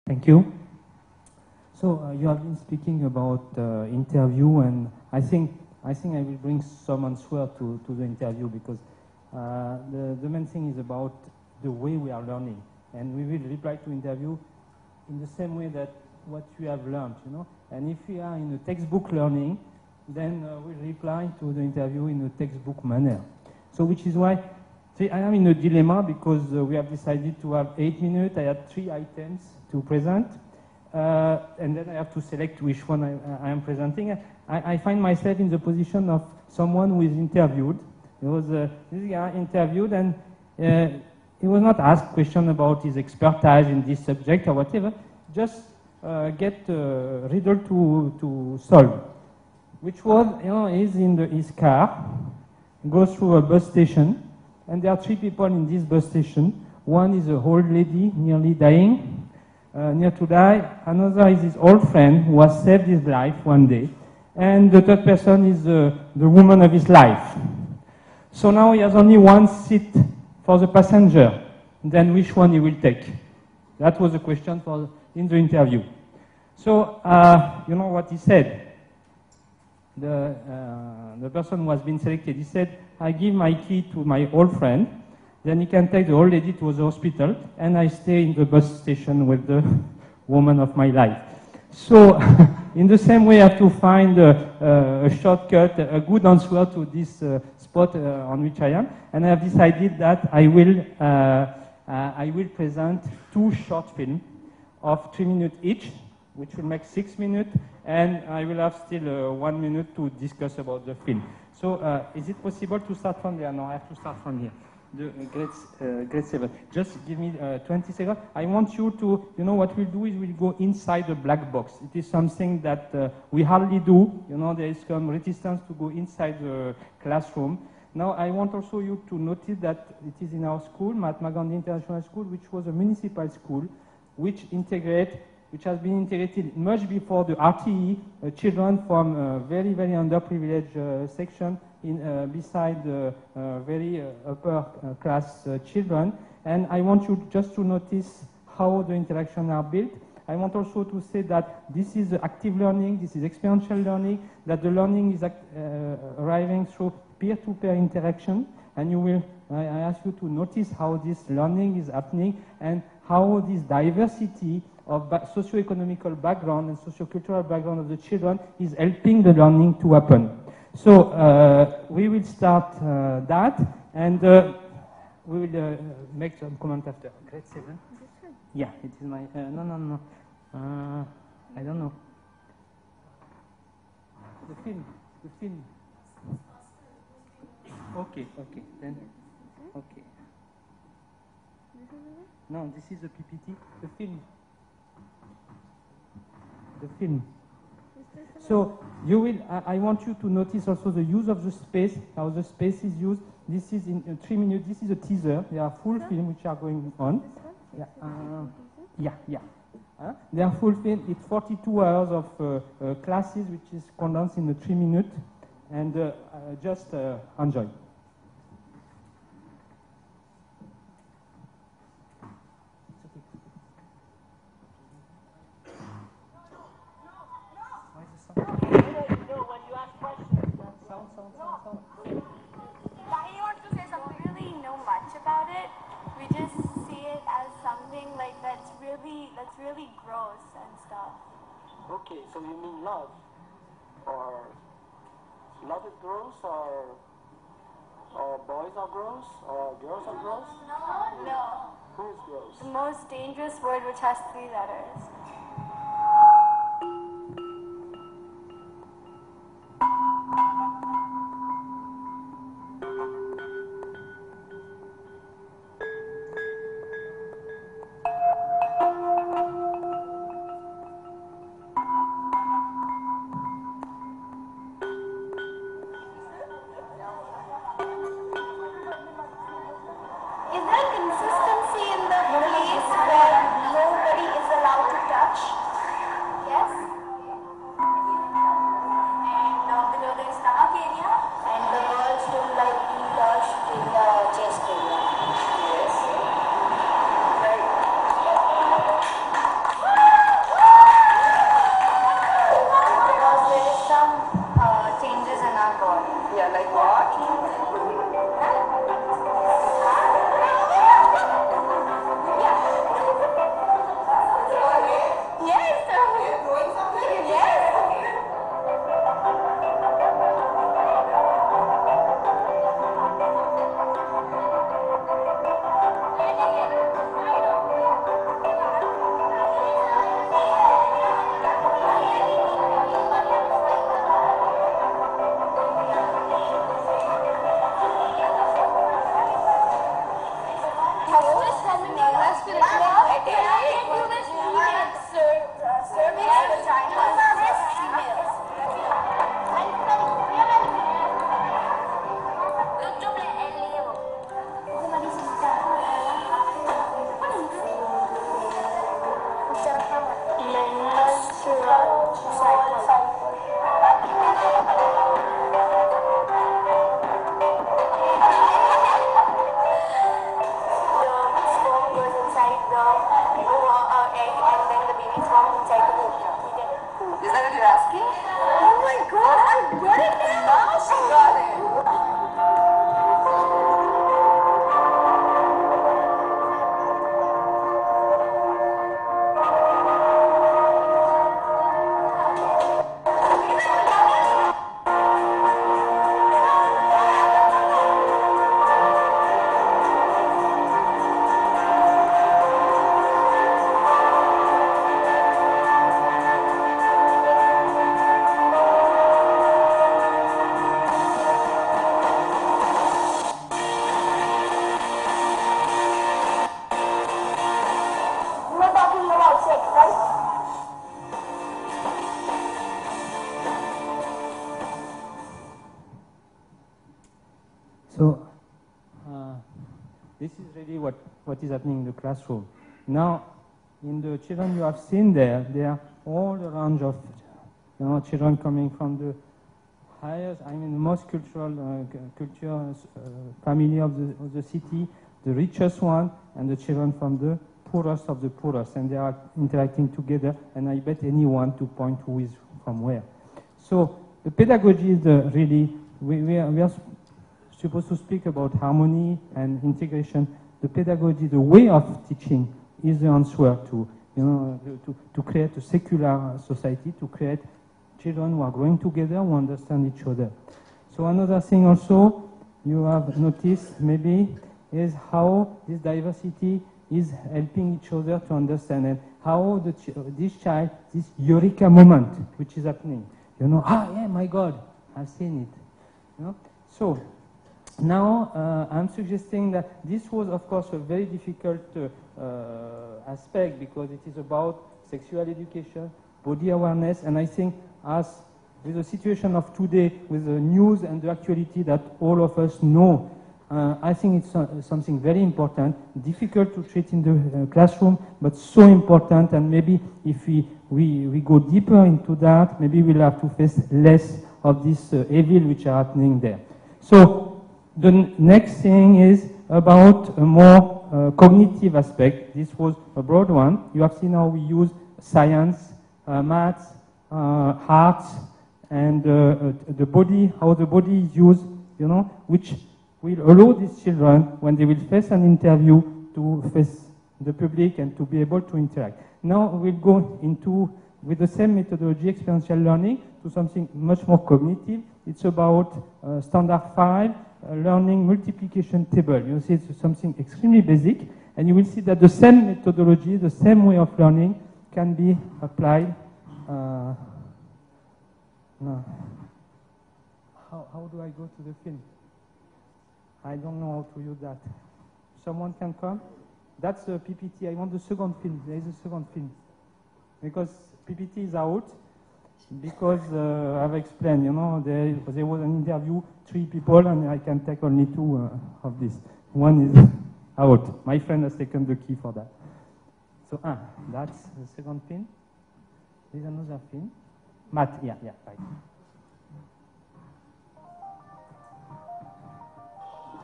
Thank you. So you have been speaking about interview, and I think I will bring some answer to the interview, because the main thing is about the way we are learning, and we will reply to interview in the same way that what you have learned, you know. And if we are in a textbook learning, then we'll reply to the interview in a textbook manner. So which is why, see, I am in a dilemma, because we have decided to have 8 minutes. I had 3 items to present, and then I have to select which one I am presenting. I find myself in the position of someone who is interviewed. There was this guy interviewed, and he was not asked question about his expertise in this subject or whatever, just get a riddle to solve, which was, you know, he's in his car, goes through a bus station, and there are 3 people in this bus station. One is an old lady, nearly dying, near to die. Another is his old friend who has saved his life one day. And the third person is the woman of his life. So now he has only one seat for the passenger. Then which one he will take? That was the question in the interview. So, you know what he said? The person who has been selected, he said, I give my key to my old friend, then he can take the old lady to the hospital, and I stay in the bus station with the woman of my life. So, in the same way, I have to find a shortcut, a good answer to this spot on which I am, and I have decided that I will present 2 short films of 3 minutes each, which will make 6 minutes, and I will have still 1 minute to discuss about the film. So, is it possible to start from there? No, I have to start from here. The grade 7. Just give me 20 seconds. I want you to, you know, what we'll do is we'll go inside the black box. It is something that we hardly do. You know, there is some resistance to go inside the classroom. Now, I want also you to notice that it is in our school, Mahatma Gandhi International School, which was a municipal school, which has been integrated much before the RTE, children from very, very underprivileged section beside the very upper class children. And I want you just to notice how the interactions are built. I want also to say that this is active learning, this is experiential learning, that the learning is arriving through peer-to-peer interaction. And you will, I ask you to notice how this learning is happening and how this diversity of socio-economical background and socio-cultural background of the children is helping the learning to happen. So we will start that, and we will make some comment after. Grade 7? Yeah, it is my, no. I don't know. The film. Okay, then, okay. No, this is the PPT, the film. So you will, I want you to notice also the use of the space, how the space is used. This is in 3 minutes, this is a teaser. There are full film which are going on. Yeah. They are full film. It's 42 hours of classes, which is condensed in 3 minutes. And just enjoy. Really gross and stuff. Okay, so you mean love? Or love is gross, or boys are gross, or girls are gross? No. Who is gross? The most dangerous word, which has 3 letters. So this is really what is happening in the classroom. Now, in the children you have seen there are all the range of children coming from the highest, the most cultural family of the city, the richest one, and the children from the poorest of the poorest, and they are interacting together, and I bet anyone to point who is from where. So the pedagogy is really, we are supposed to speak about harmony and integration. The pedagogy, the way of teaching, is the answer to create a secular society, to create children who are growing together, who understand each other. So another thing also you have noticed maybe is how this diversity is helping each other to understand, and how this child, this eureka moment which is happening, yeah, my God, I've seen it. So now I'm suggesting that this was, of course, a very difficult aspect, because it is about sexual education, body awareness, and I think as with the situation of today, with the news and the actuality that all of us know, I think it's something very important, difficult to treat in the classroom, but so important, and maybe if we go deeper into that, maybe we'll have to face less of this evil which are happening there. So the next thing is about a more cognitive aspect. This was a broad one. You have seen how we use science, maths, arts, and the body, how the body is used, which will allow these children, when they will face an interview, to face the public and to be able to interact. Now we'll go into, with the same methodology, experiential learning, to something much more cognitive. It's about standard 5, learning multiplication table. You see, it's something extremely basic, and you will see that the same methodology, the same way of learning can be applied. No. How do I go to the film? I don't know how to use that. Someone can come? That's a PPT. I want the second film. There is a second film. Because PPT is out, because I've explained, there was an interview, 3 people, and I can take only 2 of this. One is out. My friend has taken the key for that. So, that's the second film. There's another film. Matt, yeah, right.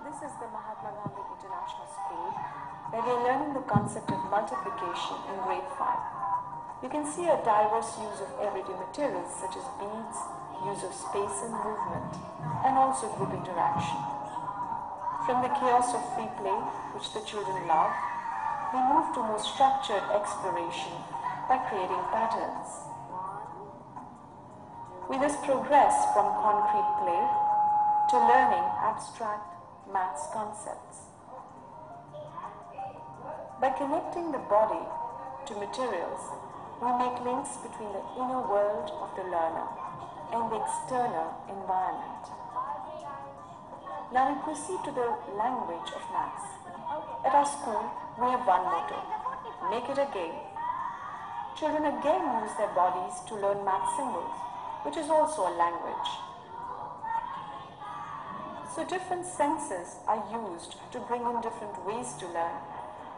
This is the Mahatma Gandhi International School, where we are learning the concept of multiplication in grade 5. You can see a diverse use of everyday materials such as beads, use of space and movement, and also group interaction. From the chaos of free play, which the children love, we move to more structured exploration by creating patterns. We thus progress from concrete play to learning abstract maths concepts. By connecting the body to materials, we make links between the inner world of the learner and the external environment. Now we proceed to the language of maths. At our school, we have one motto: make it a game. Children again use their bodies to learn math symbols, which is also a language. So different senses are used to bring in different ways to learn.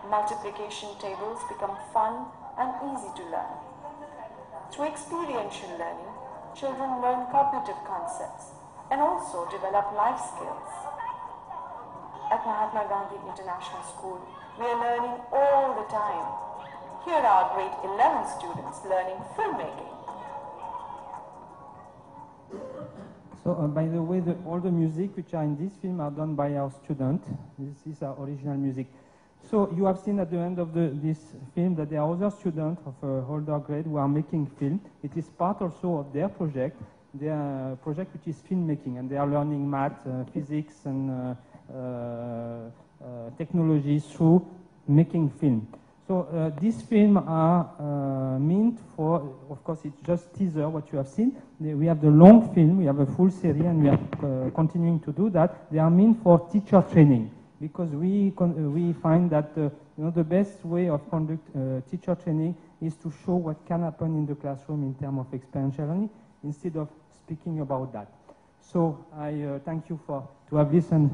Multiplication tables become fun and easy to learn. Through experiential learning, children learn cognitive concepts and also develop life skills. At Mahatma Gandhi International School, we are learning all the time. Here are grade 11 students learning filmmaking. So, by the way, all the music which are in this film are done by our student. This is our original music. So, you have seen at the end of this film that there are other students of older grade who are making film. It is part also of their project which is filmmaking, and they are learning math, physics, and technology through making film. So these films are meant for, of course, it's just teaser, what you have seen. We have the long film, we have a full series, and we are continuing to do that. They are meant for teacher training, because we find that the best way of conduct teacher training is to show what can happen in the classroom in terms of experiential learning, instead of speaking about that. So I thank you to to have listened